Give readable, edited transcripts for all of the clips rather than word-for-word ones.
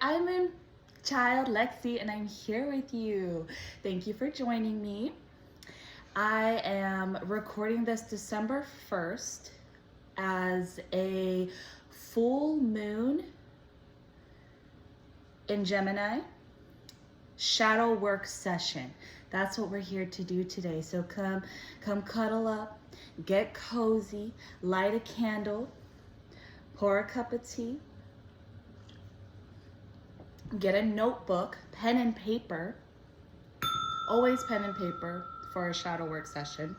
I'm in Child Lexi and I'm here with you. Thank you for joining me. I am recording this December 1st as a full moon in Gemini shadow work session. That's what we're here to do today. So come cuddle up, get cozy, light a candle, pour a cup of tea, get a notebook, pen and paper, always pen and paper for a shadow work session.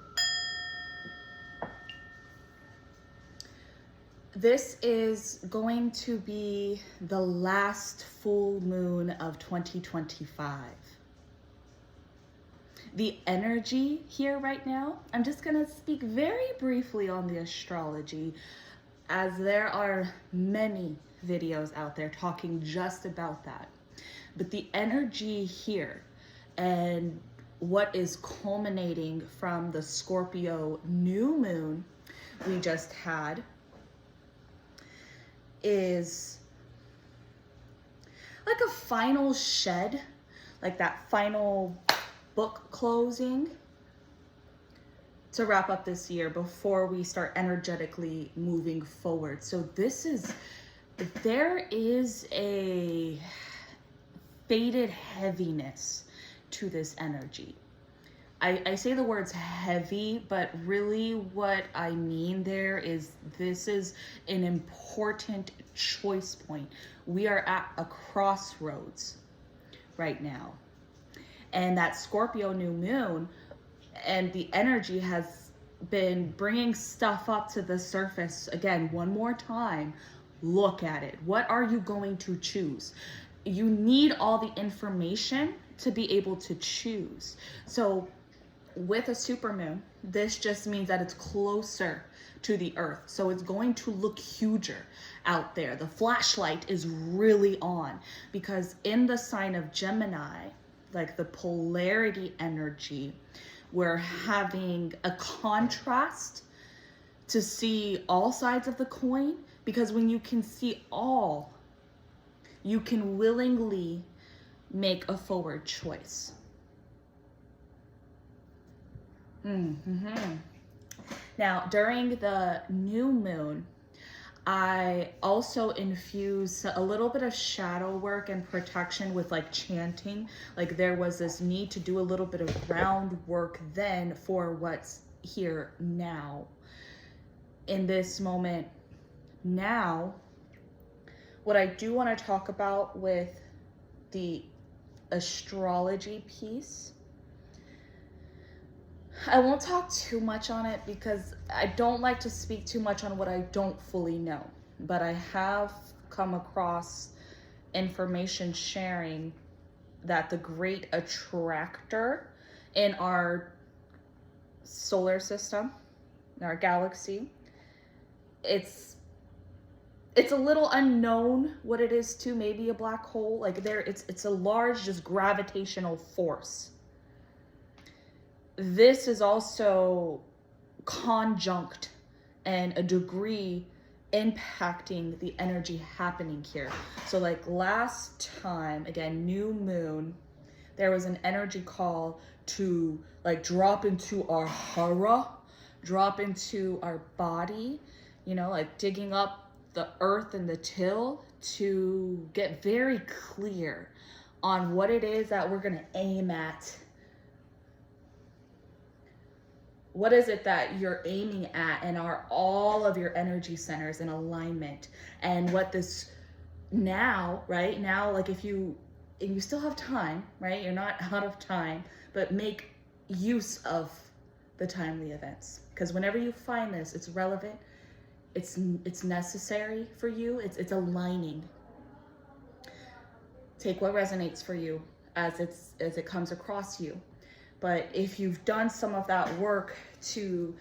This is going to be the last full moon of 2025. The energy here right now, I'm just gonna speak very briefly on the astrology, as there are many videos out there talking just about that. But the energy here and what is culminating from the Scorpio new moon we just had is like a final shed, like that final book closing to wrap up this year before we start energetically moving forward. So there is a faded heaviness to this energy. I say the words heavy, but really what I mean there is this is an important choice point. We are at a crossroads right now. And that Scorpio new moon and the energy has been bringing stuff up to the surface. Again, one more time, look at it. What are you going to choose? You need all the information to be able to choose. So with a supermoon, this just means that it's closer to the earth. So it's going to look huger out there. The flashlight is really on because in the sign of Gemini, like the polarity energy, we're having a contrast to see all sides of the coin, because when you can see all, you can willingly make a forward choice. Now, during the new moon, I also infuse a little bit of shadow work and protection with like chanting. Like there was this need to do a little bit of groundwork then for what's here now. In this moment now, what I do want to talk about with the astrology piece, I won't talk too much on it because I don't like to speak too much on what I don't fully know. But I have come across information sharing that the great attractor in our solar system, in our galaxy, it's a little unknown what it is too, maybe a black hole. Like it's a large just gravitational force. This is also conjunct and a degree impacting the energy happening here. So like last time, again, new moon, there was an energy call to like drop into our hara, drop into our body, you know, like digging up the earth and the till to get very clear on what it is that we're gonna aim at. What is it that you're aiming at, and are all of your energy centers in alignment? And what this now, right now, like if you still have time, right? You're not out of time, but make use of the timely events. Because whenever you find this, it's relevant, it's necessary for you, it's aligning. Take what resonates for you as it comes across you. But if you've done some of that work to,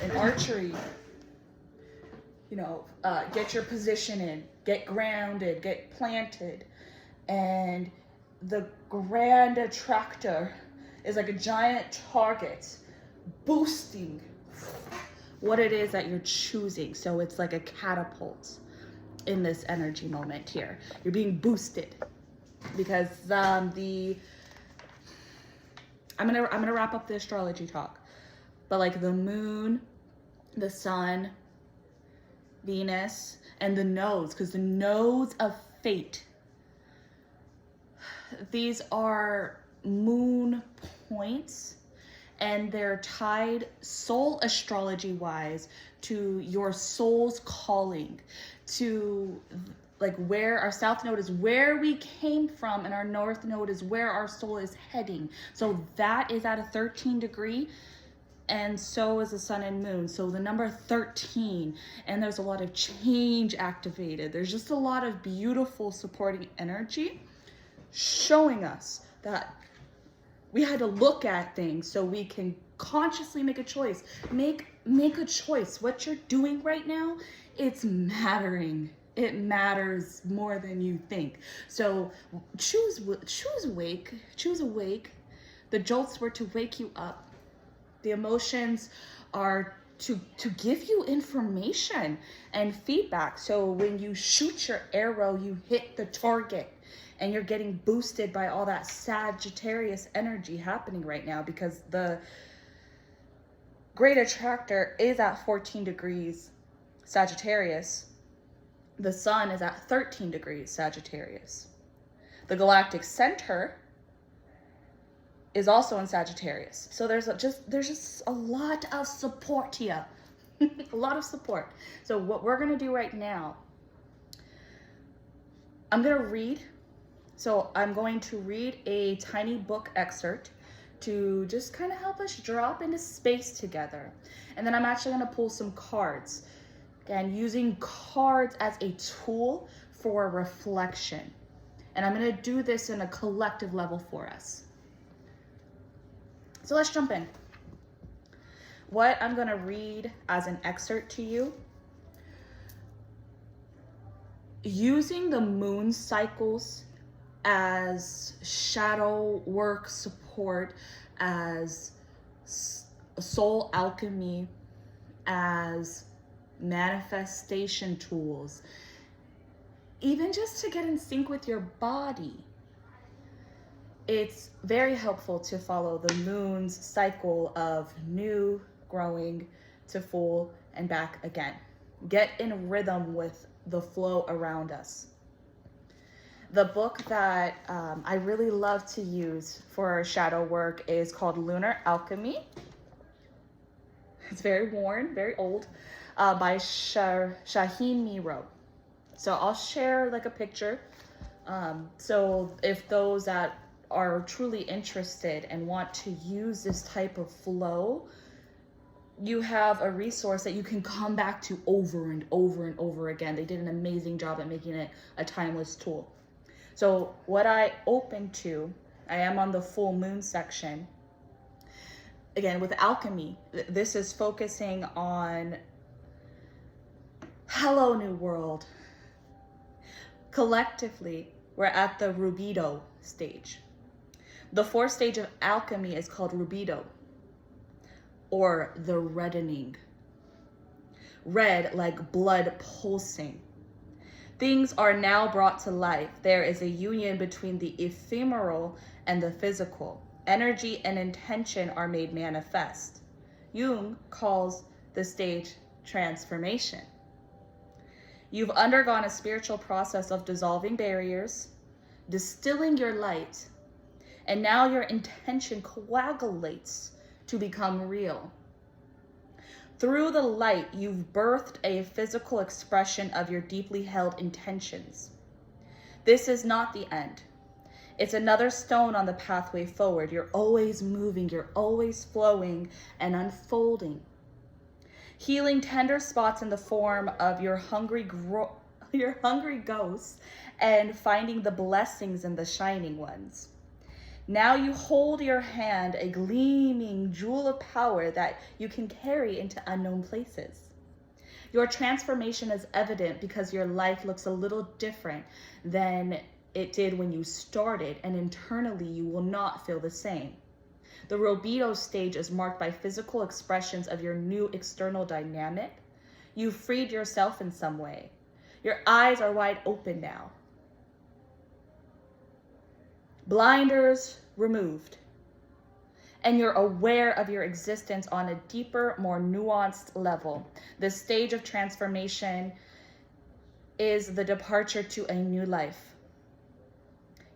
in archery, you know, get your position in, get grounded, get planted, and the grand attractor is like a giant target boosting what it is that you're choosing. So it's like a catapult. in this energy moment here. You're being boosted because I'm gonna wrap up the astrology talk, but like the moon, the sun, Venus, and the nodes, because the nodes of fate, these are moon points, and they're tied soul astrology wise to your soul's calling, to like where our south node is where we came from, and our north node is where our soul is heading. So that is at a 13 degree, and so is the sun and moon. So the number 13, and there's a lot of change activated. There's just a lot of beautiful supporting energy showing us that we had to look at things so we can consciously make a choice. Make a choice. What you're doing right now, it's mattering. It matters more than you think. So choose awake. Choose awake. The jolts were to wake you up. The emotions are to give you information and feedback. So when you shoot your arrow, you hit the target. And you're getting boosted by all that Sagittarius energy happening right now, because the great attractor is at 14 degrees Sagittarius. The sun is at 13 degrees Sagittarius. The galactic center is also in Sagittarius. So there's just a lot of support here. A lot of support. So what we're going to do right now, I'm going to read. So I'm going to read a tiny book excerpt to just kind of help us drop into space together. And then I'm actually going to pull some cards. Again, using cards as a tool for reflection. And I'm going to do this in a collective level for us. So let's jump in. What I'm going to read as an excerpt to you, using the moon cycles as shadow work support, as soul alchemy, as manifestation tools, even just to get in sync with your body. It's very helpful to follow the moon's cycle of new, growing, to full, and back again. Get in rhythm with the flow around us. The book that I really love to use for shadow work is called Lunar Alchemy. It's very worn, very old, by Shaheen Miro. So I'll share like a picture. So if those that are truly interested and want to use this type of flow, you have a resource that you can come back to over and over and over again. They did an amazing job at making it a timeless tool. So what I open to, I am on the full moon section. Again, with alchemy, this is focusing on hello, new world. Collectively, we're at the rubido stage. The fourth stage of alchemy is called rubido, or the reddening. Red like blood pulsing. Things are now brought to life. There is a union between the ephemeral and the physical. Energy and intention are made manifest. Jung calls the stage transformation. You've undergone a spiritual process of dissolving barriers, distilling your light, and now your intention coagulates to become real. Through the light, you've birthed a physical expression of your deeply held intentions. This is not the end. It's another stone on the pathway forward. You're always moving, you're always flowing and unfolding. Healing tender spots in the form of your hungry ghosts, and finding the blessings in the shining ones. Now you hold your hand a gleaming jewel of power that you can carry into unknown places. Your transformation is evident because your life looks a little different than it did when you started, and internally you will not feel the same. The rubido stage is marked by physical expressions of your new external dynamic. You've freed yourself in some way. Your eyes are wide open now. Blinders removed. And you're aware of your existence on a deeper, more nuanced level. This stage of transformation is the departure to a new life.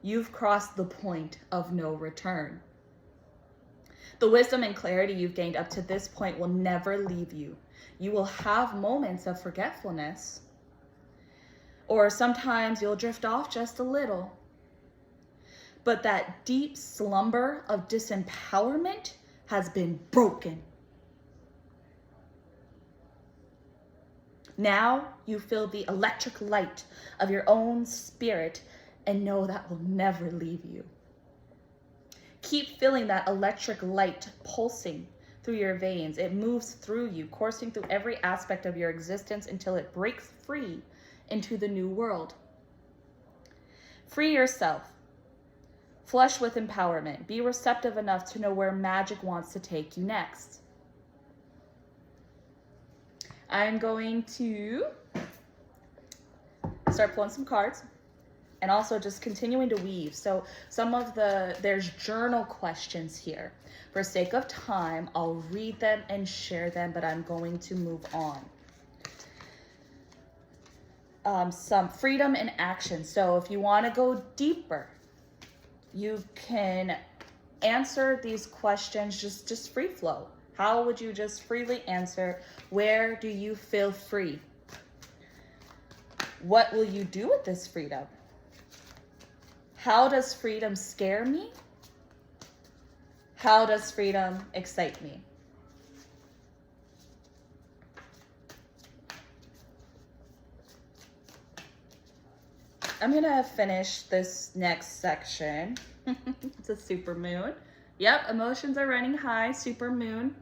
You've crossed the point of no return. The wisdom and clarity you've gained up to this point will never leave you. You will have moments of forgetfulness, or sometimes you'll drift off just a little. But that deep slumber of disempowerment has been broken. Now you feel the electric light of your own spirit and know that will never leave you. Keep feeling that electric light pulsing through your veins. It moves through you, coursing through every aspect of your existence until it breaks free into the new world. Free yourself. Flush with empowerment. Be receptive enough to know where magic wants to take you next. I'm going to start pulling some cards and also just continuing to weave. So there's journal questions here. For sake of time, I'll read them and share them, but I'm going to move on. Some freedom in action. So if you want to go deeper, you can answer these questions just free flow. How would you just freely answer? Where do you feel free? What will you do with this freedom? How does freedom scare me? How does freedom excite me? I'm gonna finish this next section. It's a supermoon. Yep, emotions are running high. Supermoon.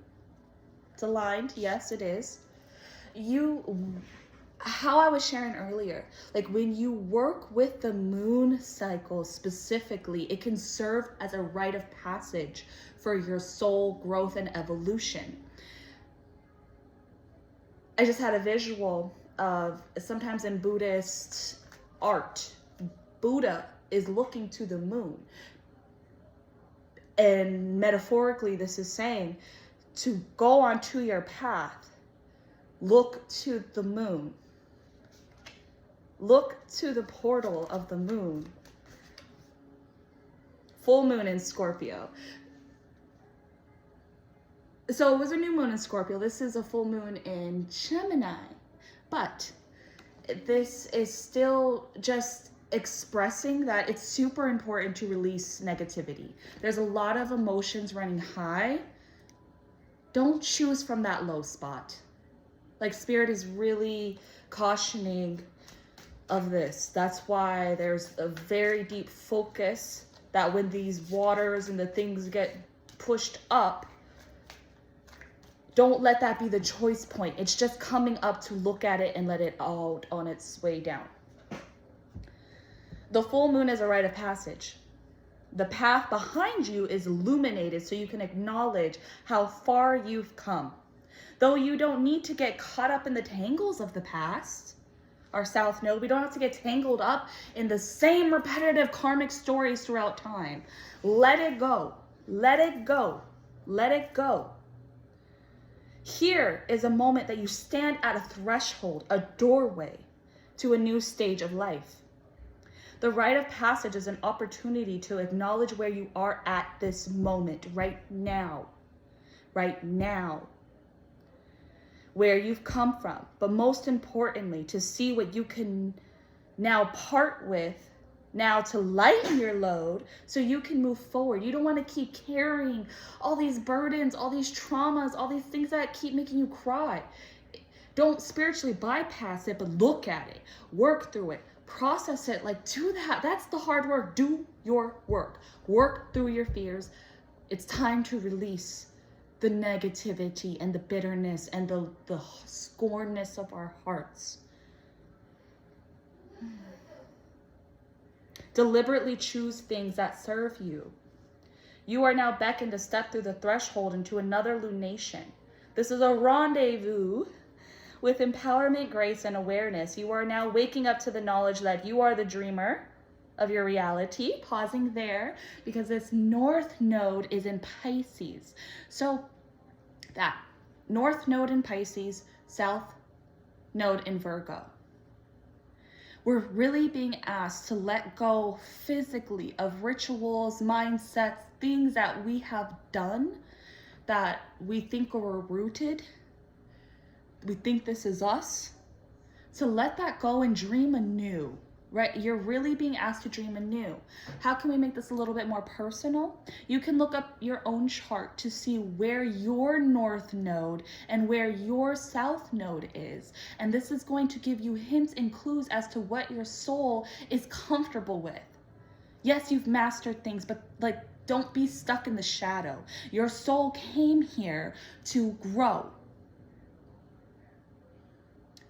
It's aligned. Yes, it is. How I was sharing earlier, like when you work with the moon cycle specifically, it can serve as a rite of passage for your soul growth and evolution. I just had a visual of sometimes in Buddhist art, Buddha is looking to the moon. And metaphorically, this is saying to go onto your path, look to the moon. Look to the portal of the moon. Full moon in Scorpio. So it was a new moon in Scorpio. This is a full moon in Gemini. But this is still just expressing that it's super important to release negativity. There's a lot of emotions running high. Don't choose from that low spot. Like Spirit is really cautioning of this. That's why there's a very deep focus that when these waters and the things get pushed up, don't let that be the choice point. It's just coming up to look at it and let it out on its way down. The full moon is a rite of passage. The path behind you is illuminated so you can acknowledge how far you've come. Though you don't need to get caught up in the tangles of the past. Our South Node, we don't have to get tangled up in the same repetitive karmic stories throughout time. Let it go. Let it go. Let it go. Here is a moment that you stand at a threshold, a doorway to a new stage of life. The rite of passage is an opportunity to acknowledge where you are at this moment, right now. Right now. Where you've come from, but most importantly, to see what you can now part with, now to lighten your load so you can move forward. You don't want to keep carrying all these burdens, all these traumas, all these things that keep making you cry. Don't spiritually bypass it, but look at it, work through it, process it, like do that. That's the hard work. Do your work. Work through your fears. It's time to release the negativity and the bitterness and the scornness of our hearts. Deliberately choose things that serve you. You are now beckoned to step through the threshold into another lunation. This is a rendezvous With empowerment, grace, and awareness, you are now waking up to the knowledge that you are the dreamer of your reality. Pausing there because this North Node is in Pisces. So that North Node in Pisces, South Node in Virgo. We're really being asked to let go physically of rituals, mindsets, things that we have done that we think are rooted. We think this is us. So let that go and dream anew, right? You're really being asked to dream anew. How can we make this a little bit more personal? You can look up your own chart to see where your North Node and where your South Node is. And this is going to give you hints and clues as to what your soul is comfortable with. Yes, you've mastered things, but don't be stuck in the shadow. Your soul came here to grow.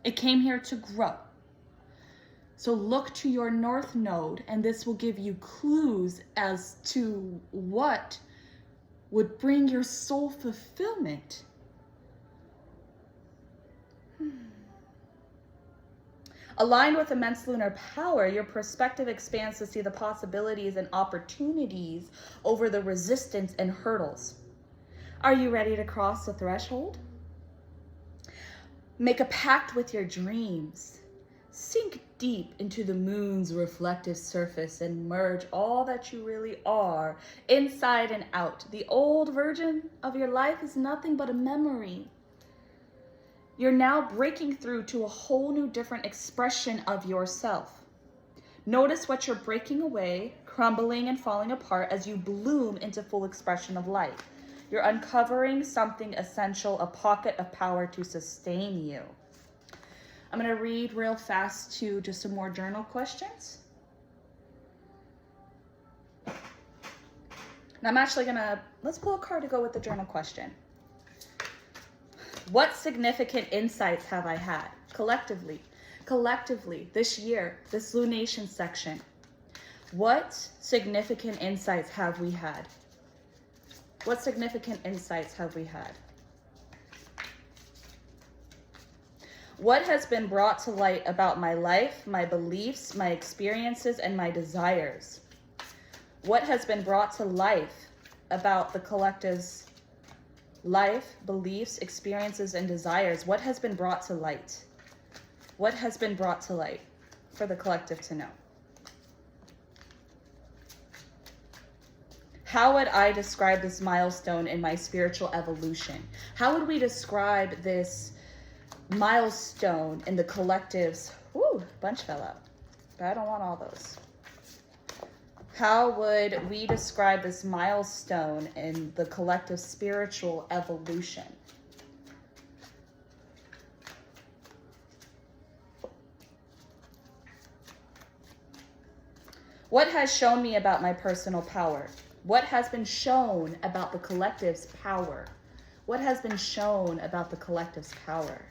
It came here to grow. So look to your North Node, and this will give you clues as to what would bring your soul fulfillment. Aligned with immense lunar power, your perspective expands to see the possibilities and opportunities over the resistance and hurdles. Are you ready to cross the threshold? Make a pact with your dreams. Sink deep into the moon's reflective surface and merge all that you really are, inside and out. The old version of your life is nothing but a memory. You're now breaking through to a whole new different expression of yourself. Notice what you're breaking away, crumbling and falling apart as you bloom into full expression of life. You're uncovering something essential, a pocket of power to sustain you. I'm going to read real fast to just some more journal questions. And I'm actually going to, let's pull a card to go with the journal question. What significant insights have I had collectively, this year, this lunation section? What significant insights have we had? What significant insights have we had? What has been brought to light about my life, my beliefs, my experiences, and my desires? What has been brought to life about the collective's life, beliefs, experiences, and desires? What has been brought to light? What has been brought to light for the collective to know? How would I describe this milestone in my spiritual evolution? How would we describe this milestone in the collective's, bunch fell out, but I don't want all those. How would we describe this milestone in the collective spiritual evolution? What has shown me about my personal power? What has been shown about the collective's power? What has been shown about the collective's power?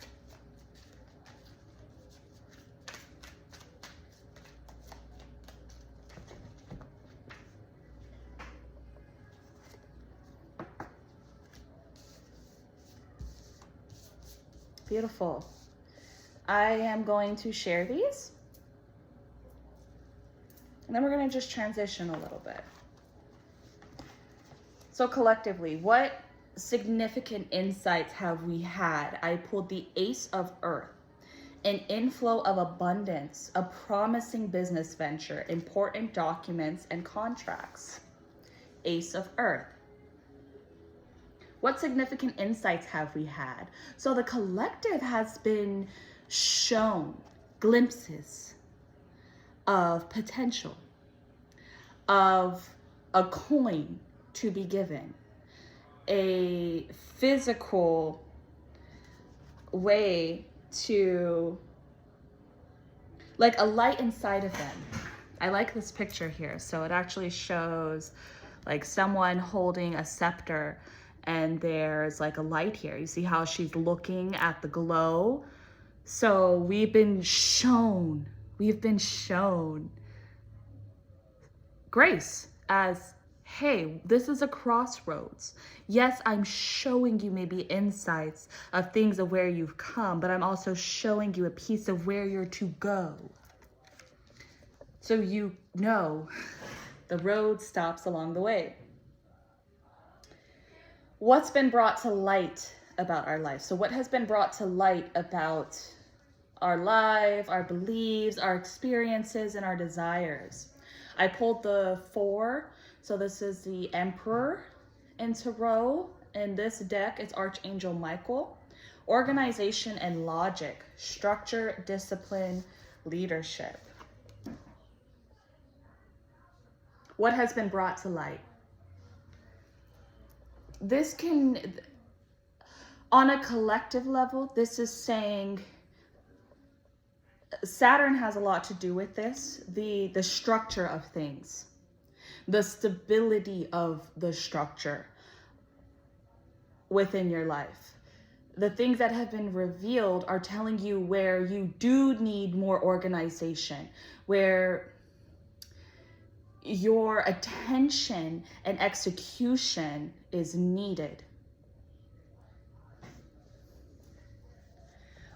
Beautiful. I am going to share these. And then we're going to just transition a little bit. So collectively, what significant insights have we had? I pulled the Ace of Earth, an inflow of abundance, a promising business venture, important documents and contracts. Ace of Earth. What significant insights have we had? So the collective has been shown glimpses of potential, of a coin to be given, a physical way to, like a light inside of them. I like this picture here. So it actually shows like someone holding a scepter and there's like a light here. You see how she's looking at the glow? So we've been shown grace as hey, this is a crossroads. Yes, I'm showing you maybe insights of things of where you've come, but I'm also showing you a piece of where you're to go. So you know the road stops along the way. What's been brought to light about our life? So what has been brought to light about our life, our beliefs, our experiences, and our desires? I pulled the 4. So this is the Emperor in Tarot. In this deck, it's Archangel Michael. Organization and logic, structure, discipline, leadership. What has been brought to light? This can, on a collective level, this is saying Saturn has a lot to do with this, the structure of things, the stability of the structure within your life. The things that have been revealed are telling you where you do need more organization, where your attention and execution is needed.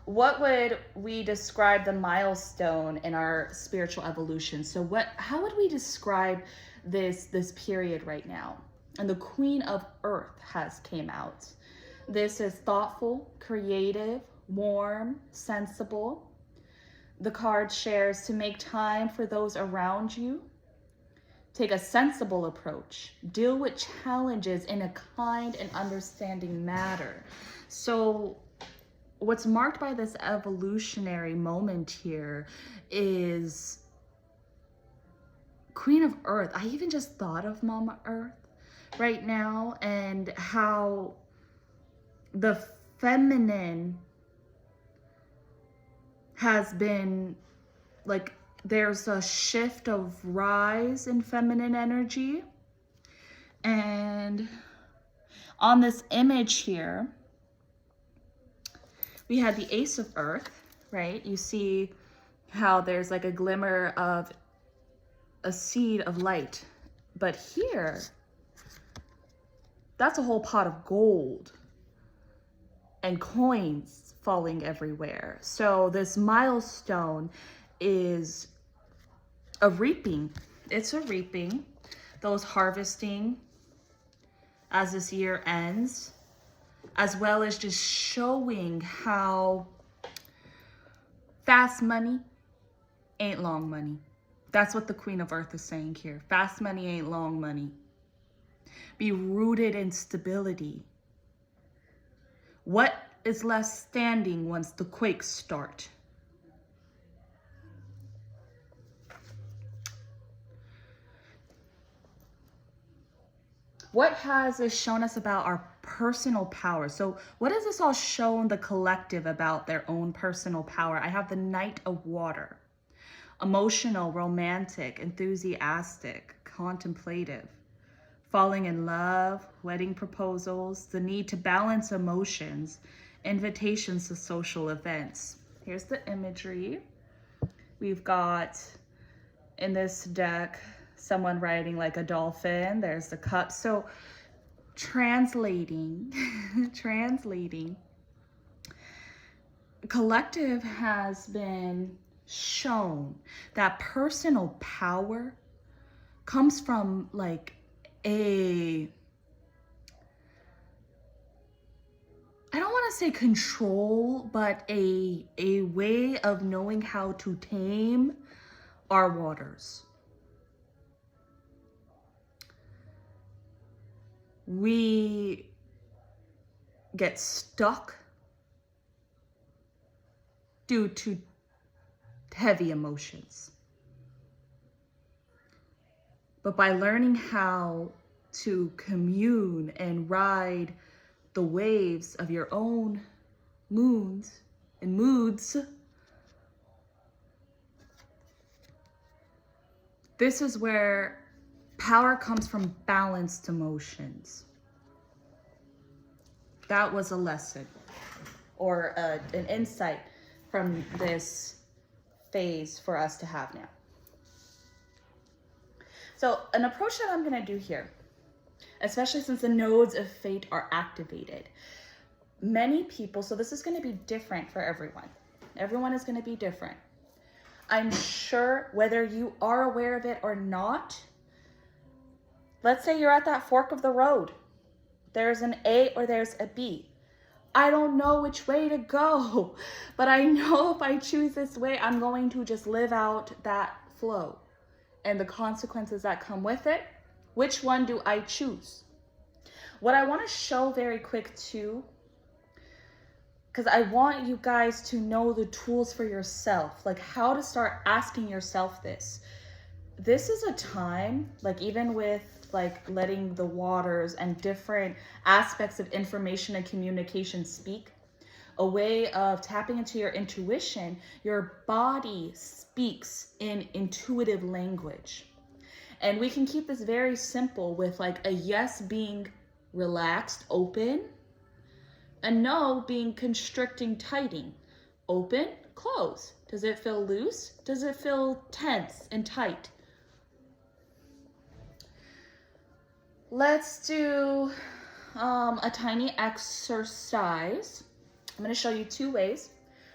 What would we describe the milestone in our spiritual evolution? So how would we describe this period right now? And the Queen of Earth has came out. This is thoughtful, creative, warm, sensible. The card shares to make time for those around you. Take a sensible approach. Deal with challenges in a kind and understanding manner. So what's marked by this evolutionary moment here is Queen of Earth. I even just thought of Mama Earth right now, and how the feminine has been like, there's a shift of rise in feminine energy. And on this image here, we had the Ace of Earth, right? You see how there's like a glimmer of a seed of light. But here, that's a whole pot of gold and coins falling everywhere. So this milestone is a reaping. It's a reaping. Those harvesting as this year ends, as well as just showing how fast money ain't long money. That's what the Queen of Earth is saying here. Fast money ain't long money. Be rooted in stability. What is left standing once the quakes start? What has this shown us about our personal power? So what has this all shown the collective about their own personal power? I have the Knight of Water. Emotional, romantic, enthusiastic, contemplative, falling in love, wedding proposals, the need to balance emotions, invitations to social events. Here's the imagery. We've got in this deck someone riding like a dolphin. There's the cup. So translating, collective has been shown that personal power comes from like I don't want to say control, but a way of knowing how to tame our waters. We get stuck due to heavy emotions. But by learning how to commune and ride the waves of your own moons and moods, this is where power comes from balanced emotions. That was a lesson or an insight from this phase for us to have now. So an approach that I'm going to do here especially since the nodes of fate are activated. Many people, so this is going to be different for everyone. Everyone is going to be different. I'm sure whether you are aware of it or not, let's say you're at that fork of the road. There's an A or there's a B. I don't know which way to go, but I know if I choose this way, I'm going to just live out that flow and the consequences that come with it. Which one do I choose? What I want to show very quick too, because I want you guys to know the tools for yourself, like how to start asking yourself this. This is a time, like even with like letting the waters and different aspects of information and communication speak, a way of tapping into your intuition. Your body speaks in intuitive language. And we can keep this very simple with like a yes being relaxed, open, a no being constricting, tightening. Open, close. Does it feel loose? Does it feel tense and tight? Let's do a tiny exercise. I'm going to show you two ways.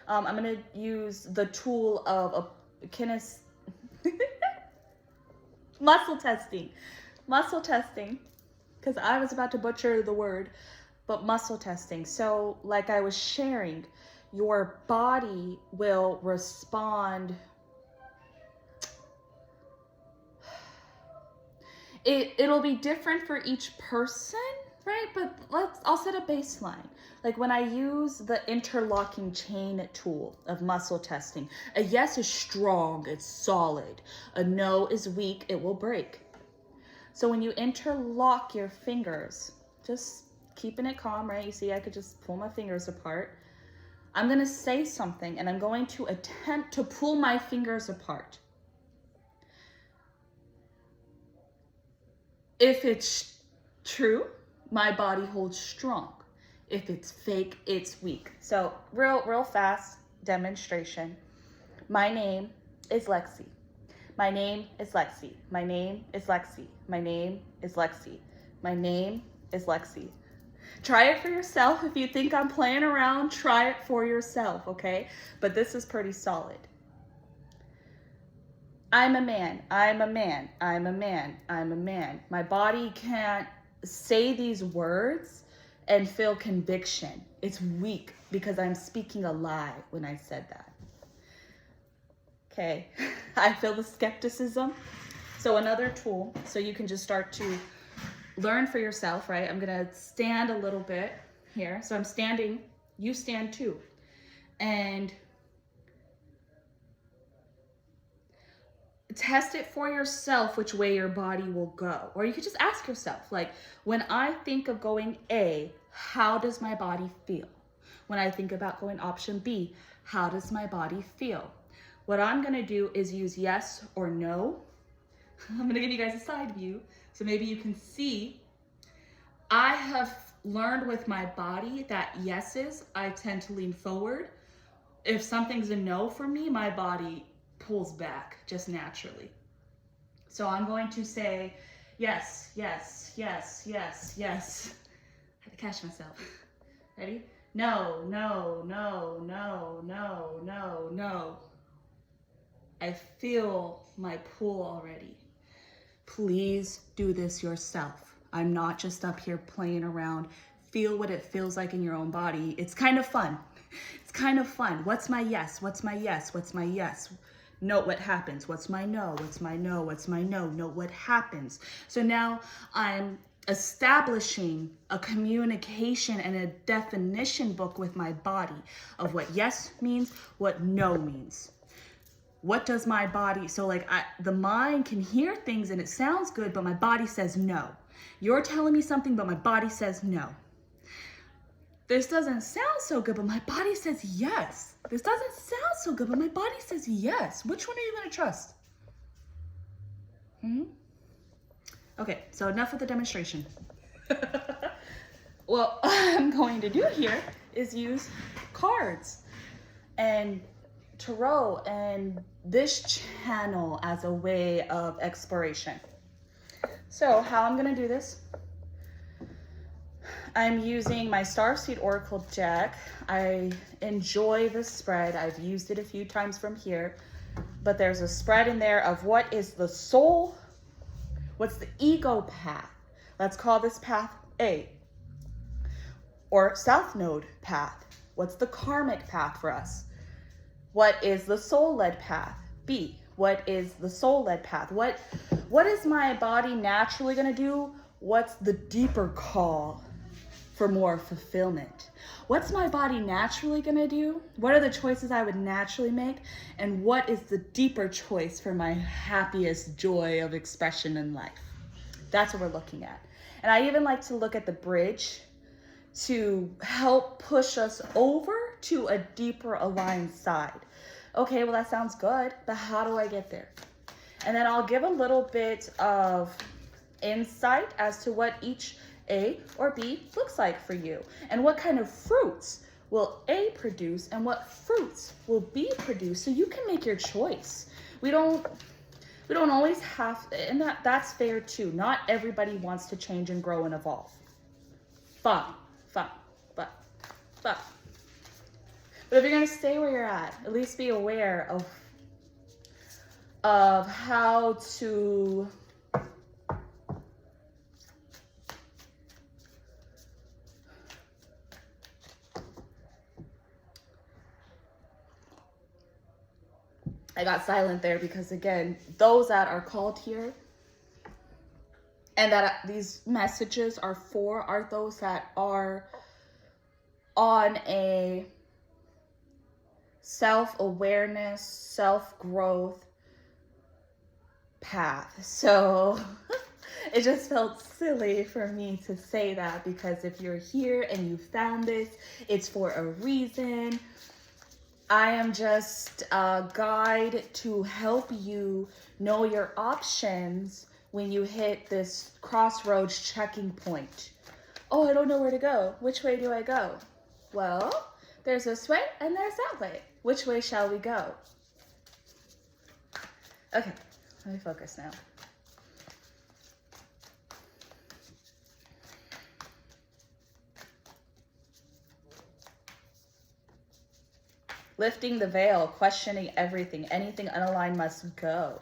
I'm going to use the tool of a muscle testing, because I was about to butcher the word, but muscle testing. So like I was sharing, your body will respond. It'll be different for each person, right? But I'll set a baseline. Like when I use the interlocking chain tool of muscle testing, a yes is strong, it's solid. A no is weak, it will break. So when you interlock your fingers, just keeping it calm, right? You see, I could just pull my fingers apart. I'm gonna say something and I'm going to attempt to pull my fingers apart. If it's true, my body holds strong. If it's fake, it's weak. So real fast demonstration. My name is Lexi. My name is Lexi. My name is Lexi. My name is Lexi. My name is Lexi. Try it for yourself. If you think I'm playing around, try it for yourself, okay? But this is pretty solid. I'm a man, I'm a man, I'm a man, I'm a man. My body can't say these words and feel conviction. It's weak because I'm speaking a lie when I said that. Okay, I feel the skepticism. So another tool, so you can just start to learn for yourself, right? I'm gonna stand a little bit here. So I'm standing, you stand too. And test it for yourself which way your body will go. Or you could just ask yourself, like, when I think of going A, how does my body feel? When I think about going option B, how does my body feel? What I'm gonna do is use yes or no. I'm gonna give you guys a side view so maybe you can see. I have learned with my body that yeses, I tend to lean forward. If something's a no for me, my body pulls back just naturally. So I'm going to say yes, yes, yes, yes, yes. I had to catch myself. Ready? No, no, no, no, no, no, no. I feel my pull already. Please do this yourself. I'm not just up here playing around. Feel what it feels like in your own body. It's kind of fun. It's kind of fun. What's my yes? What's my yes? What's my yes? Note what happens. What's my no? What's my no? What's my no? Note what happens. So now I'm establishing a communication and a definition book with my body of what yes means, what no means. What does my body, so like the mind can hear things and it sounds good, but my body says no. You're telling me something, but my body says no. This doesn't sound so good, but my body says yes. This doesn't sound so good, but my body says yes. Which one are you going to trust? Okay, so enough of the demonstration. What I'm going to do here is use cards and tarot and this channel as a way of exploration. So how I'm going to do this, I'm using my Starseed Oracle deck. I enjoy the spread. I've used it a few times from here, but there's a spread in there of what is the soul, what's the ego path. Let's call this path A, or South Node path. What's the karmic path for us? What is the soul-led path? B. What is the soul-led path? What is my body naturally going to do? What's the deeper call for more fulfillment? What's my body naturally going to do? What are the choices I would naturally make? And what is the deeper choice for my happiest joy of expression in life? That's what we're looking at. And I even like to look at the bridge to help push us over to a deeper aligned side. Okay, well, that sounds good, but how do I get there? And then I'll give a little bit of insight as to what each A or B looks like for you, and what kind of fruits will A produce and what fruits will B produce, so you can make your choice. We don't always have, and that's fair too. Not everybody wants to change and grow and evolve. Fine, but if you're gonna stay where you're at least be aware of how to I got silent there because, again, those that are called here and that these messages are for are those that are on a self-awareness, self-growth path. So it just felt silly for me to say that, because if you're here and you found this, it's for a reason. I am just a guide to help you know your options when you hit this crossroads checking point. Oh, I don't know where to go. Which way do I go? Well, there's this way and there's that way. Which way shall we go? Okay, let me focus now. Lifting the veil, questioning everything. Anything unaligned must go.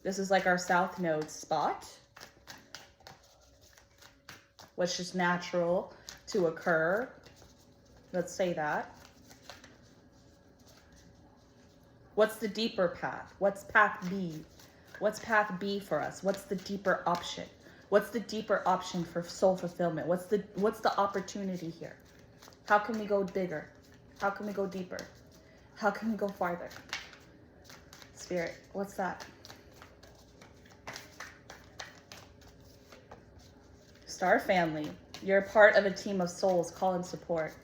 This is like our South Node spot. What's just natural to occur. Let's say that. What's the deeper path? What's path B? What's path B for us? What's the deeper option? What's the deeper option for soul fulfillment? What's the opportunity here? How can we go bigger? How can we go deeper? How can we go farther? Spirit, what's that? Star family, you're a part of a team of souls. Call and support.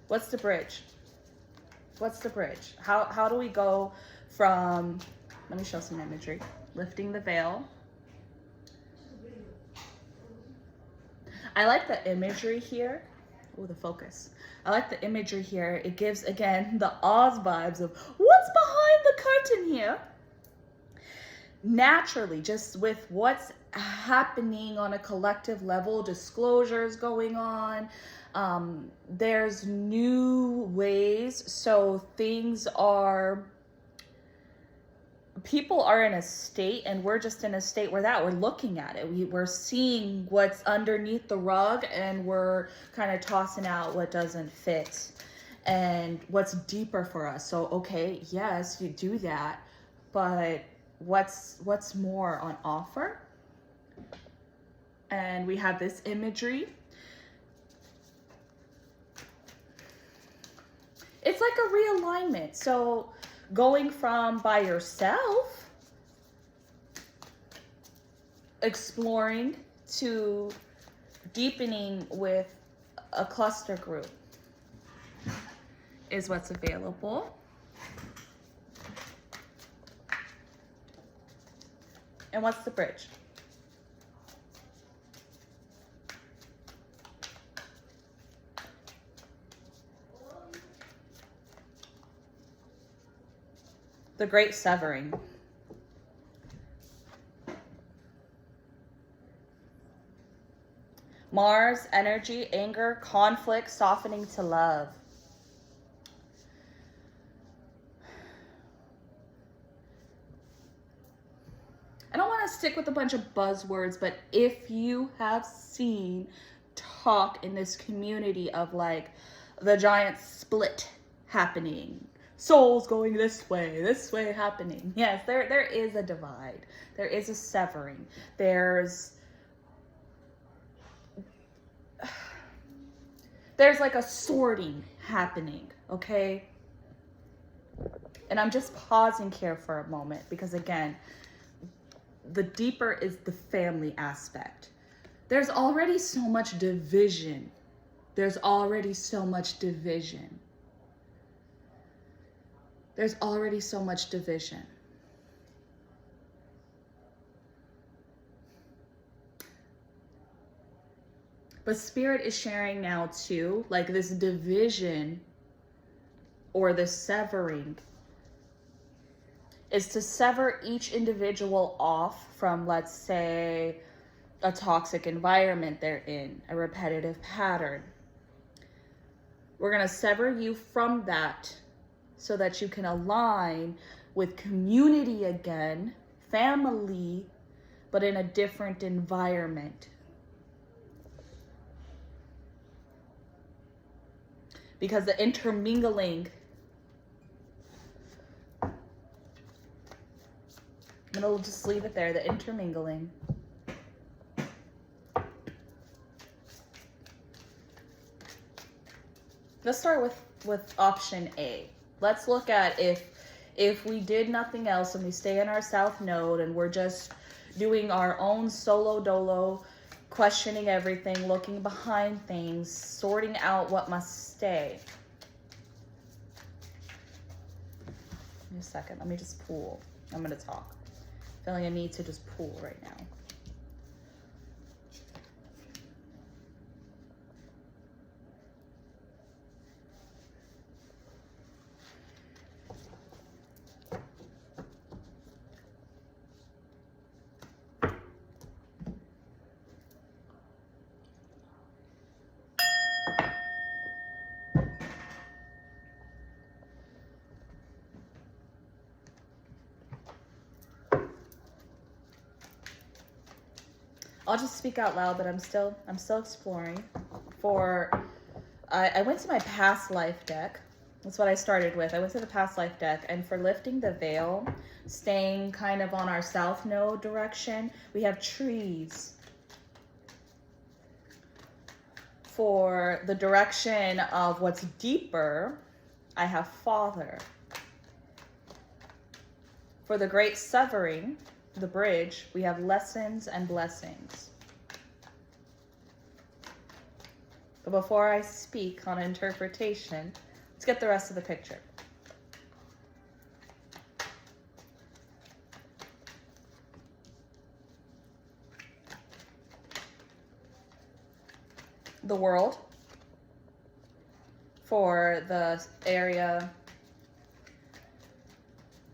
What's the bridge? What's the bridge? How do we go from, let me show some imagery. Lifting the veil. I like the imagery here. Oh, the focus. I like the imagery here. It gives, again, the Oz vibes of what's behind the curtain here. Naturally, just with what's happening on a collective level, disclosures going on, there's new ways. So people are in a state, and we're just in a state where we're looking at it. We're seeing what's underneath the rug, and we're kind of tossing out what doesn't fit and what's deeper for us. So, okay, yes, you do that, but what's more on offer? And we have this imagery. It's like a realignment. So going from by yourself, exploring, to deepening with a cluster group is what's available. And what's the bridge? The great severing. Mars energy, anger, conflict, softening to love. I don't want to stick with a bunch of buzzwords, but if you have seen talk in this community of like the giant split happening, souls going this way happening. Yes, there is a divide. There is a severing. There's like a sorting happening, okay? And I'm just pausing here for a moment because again, the deeper is the family aspect. There's already so much division. There's already so much division. There's already so much division. But Spirit is sharing now too, like this division or this severing is to sever each individual off from, let's say, a toxic environment they're in, a repetitive pattern. We're going to sever you from that so that you can align with community again, family, but in a different environment. Because the intermingling, I'm going to just leave it there, the intermingling. Let's start with option A. Let's look at if we did nothing else and we stay in our South Node and we're just doing our own solo dolo, questioning everything, looking behind things, sorting out what must stay. Give me a second. Let me just pull. I'm going to talk. Feeling a need to just pull right now. I'll just speak out loud, but I'm still exploring. I went to my past life deck. That's what I started with. I went to the past life deck, and for lifting the veil, staying kind of on our South Node direction, we have trees. For the direction of what's deeper, I have Father. For the great severing, the bridge, we have lessons and blessings. But before I speak on interpretation, let's get the rest of the picture. The world, for the area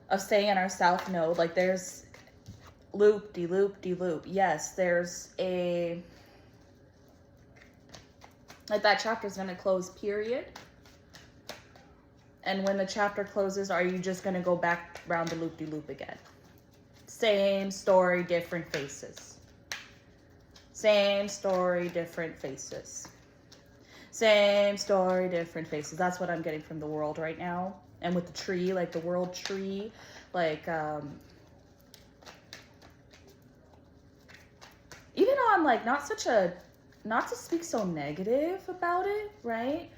of staying in our South Node, like there's loop-de-loop-de-loop. Yes, there's a, like that chapter's gonna close, period. And when the chapter closes, are you just gonna go back around the loop-de-loop again? Same story, different faces. Same story, different faces. Same story, different faces. That's what I'm getting from the world right now. And with the tree, like the world tree, like, even though I'm like not to speak so negative about it, right?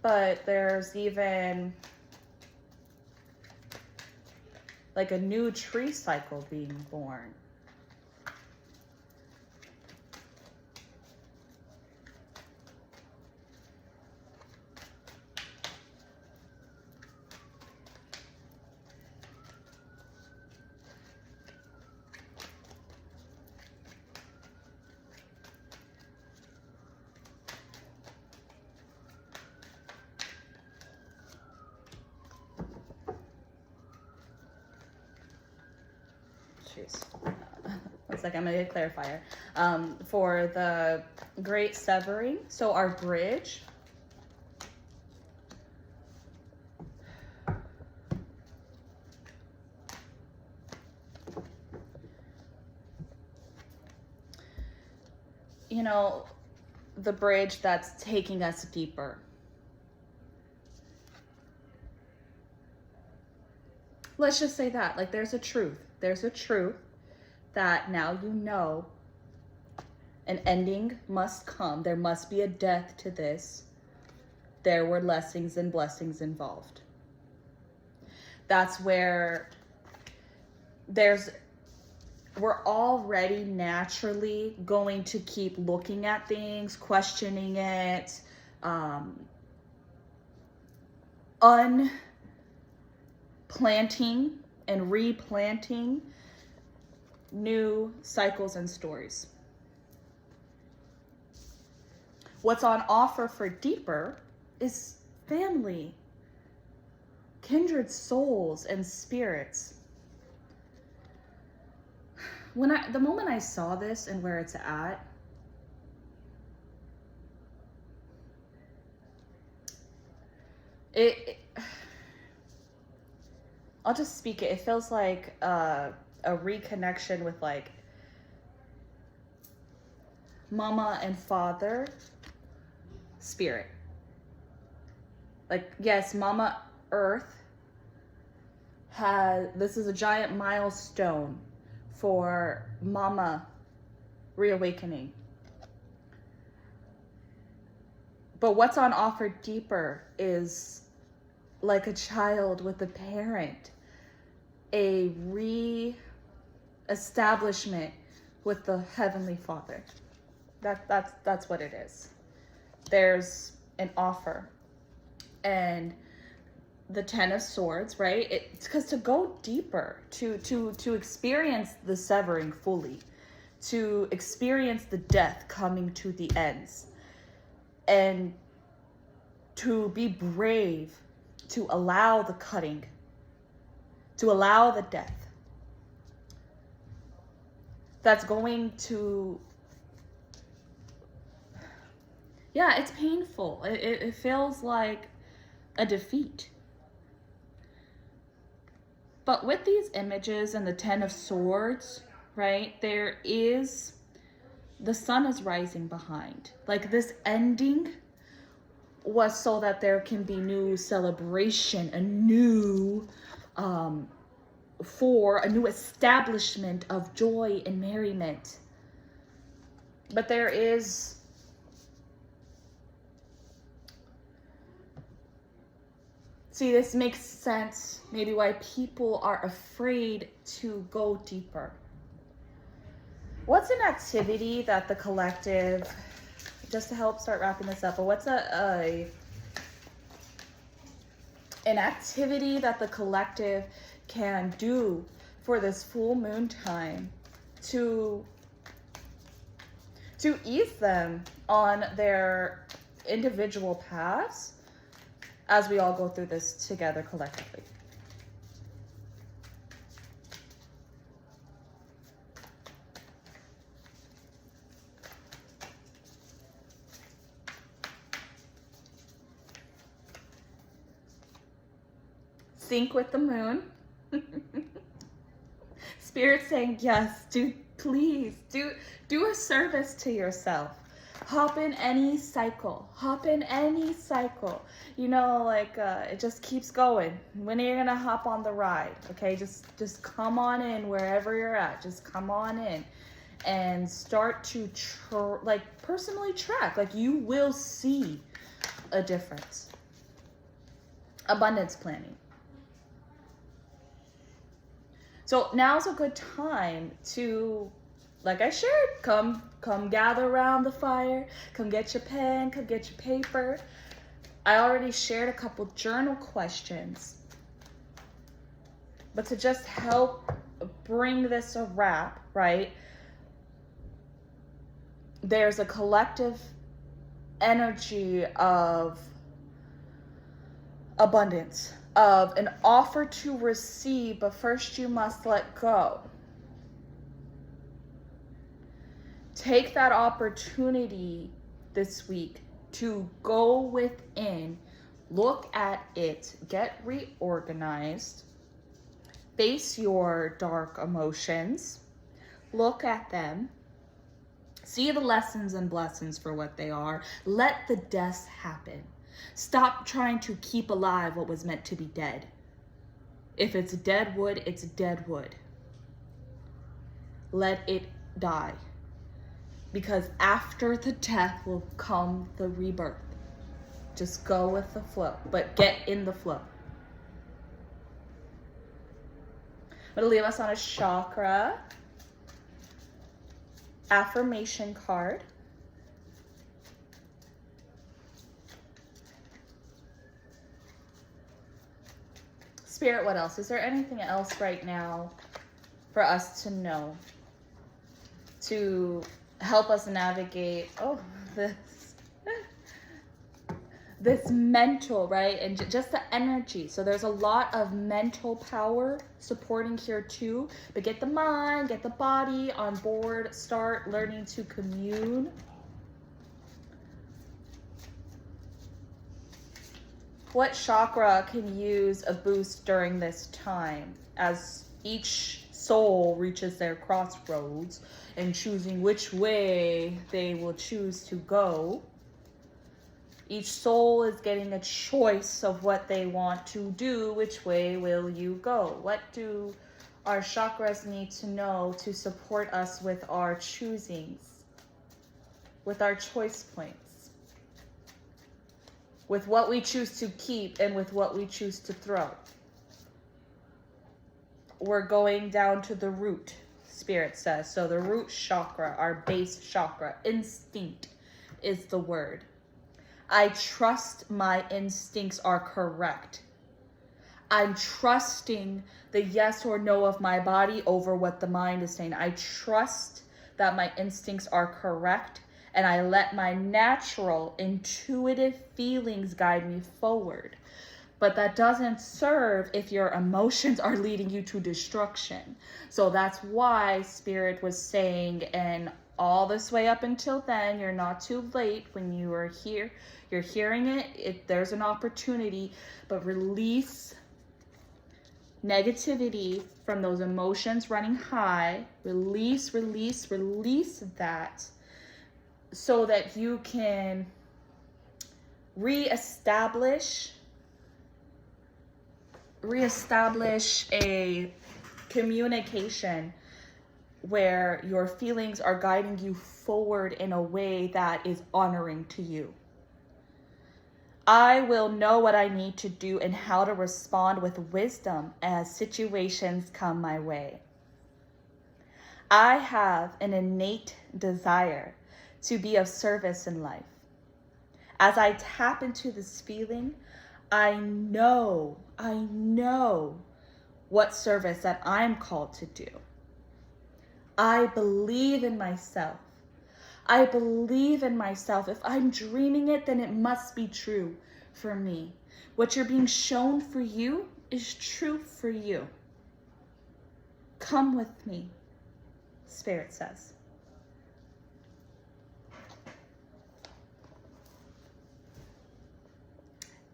But there's even like a new tree cycle being born. One second, I'm gonna get a clarifier. For the great severing. So our bridge. You know, the bridge that's taking us deeper. Let's just say that, like, there's a truth. There's a truth that now you know an ending must come. There must be a death to this. There were lessons and blessings involved. That's where we're already naturally going to keep looking at things, questioning it, unplanting and replanting new cycles and stories. What's on offer for deeper is family, kindred souls, and spirits. The moment I saw this and where it's at, I'll just speak it. It feels like a reconnection with like mama and father spirit. Like, yes, Mama Earth this is a giant milestone for Mama reawakening. But what's on offer deeper is like a child with a parent, a re-establishment with the Heavenly Father. That's what it is. There's an offer. And the Ten of Swords, right? It's because to go deeper, to experience the severing fully, to experience the death coming to the ends, and to be brave, to allow the cutting, to allow the death. That's going to, yeah, it's painful. It feels like a defeat. But with these images and the Ten of Swords, right, the sun is rising behind. Like, this ending was so that there can be new celebration, a new establishment of joy and merriment. But there is see, this makes sense, maybe why people are afraid to go deeper. What's an activity that the collective, just to help start wrapping this up, but what's an activity that the collective can do for this full moon time to ease them on their individual paths as we all go through this together collectively? Sync with the moon. Spirit saying, yes, please do a service to yourself. Hop in any cycle. You know, like, it just keeps going. When are you gonna hop on the ride? Okay, just come on in wherever you're at. Just come on in and start to personally track. Like, you will see a difference. Abundance planning. So now's a good time to, like I shared, come gather around the fire, come get your pen, come get your paper. I already shared a couple journal questions, but to just help bring this a wrap, right? There's a collective energy of abundance, of an offer to receive, but first you must let go. Take that opportunity this week to go within, look at it, get reorganized, face your dark emotions, look at them, see the lessons and blessings for what they are. Let the deaths happen. Stop trying to keep alive what was meant to be dead. If it's dead wood, it's dead wood. Let it die. Because after the death will come the rebirth. Just go with the flow, but get in the flow. I'm going to leave us on a chakra affirmation card. Spirit, what else? Is there anything else right now for us to know to help us navigate this mental, right? And just the energy. So there's a lot of mental power supporting here too, but get the mind, get the body on board, start learning to commune. What chakra can use a boost during this time as each soul reaches their crossroads and choosing which way they will choose to go? Each soul is getting a choice of what they want to do. Which way will you go? What do our chakras need to know to support us with our choosings, with our choice points? With what we choose to keep and with what we choose to throw. We're going down to the root, Spirit says. So the root chakra, our base chakra, instinct is the word. I trust my instincts are correct. I'm trusting the yes or no of my body over what the mind is saying. I trust that my instincts are correct. And I let my natural, intuitive feelings guide me forward. But that doesn't serve if your emotions are leading you to destruction. So that's why Spirit was saying, and all this way up until then, you're not too late. When you are here, you're hearing it, there's an opportunity, but release negativity from those emotions running high. Release that. So that you can reestablish a communication where your feelings are guiding you forward in a way that is honoring to you. I will know what I need to do and how to respond with wisdom as situations come my way. I have an innate desire to be of service in life. As I tap into this feeling, I know what service that I'm called to do. I believe in myself. If I'm dreaming it, then it must be true for me. What you're being shown for you is true for you. Come with me, Spirit says.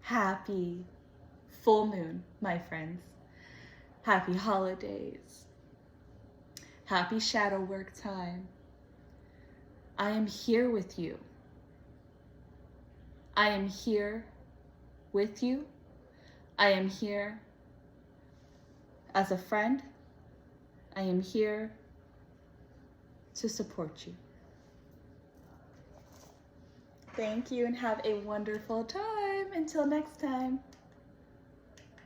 Happy full moon, my friends. Happy holidays. Happy shadow work time. I am here with you. I am here with you. I am here as a friend. I am here to support you. Thank you and have a wonderful time. Until next time.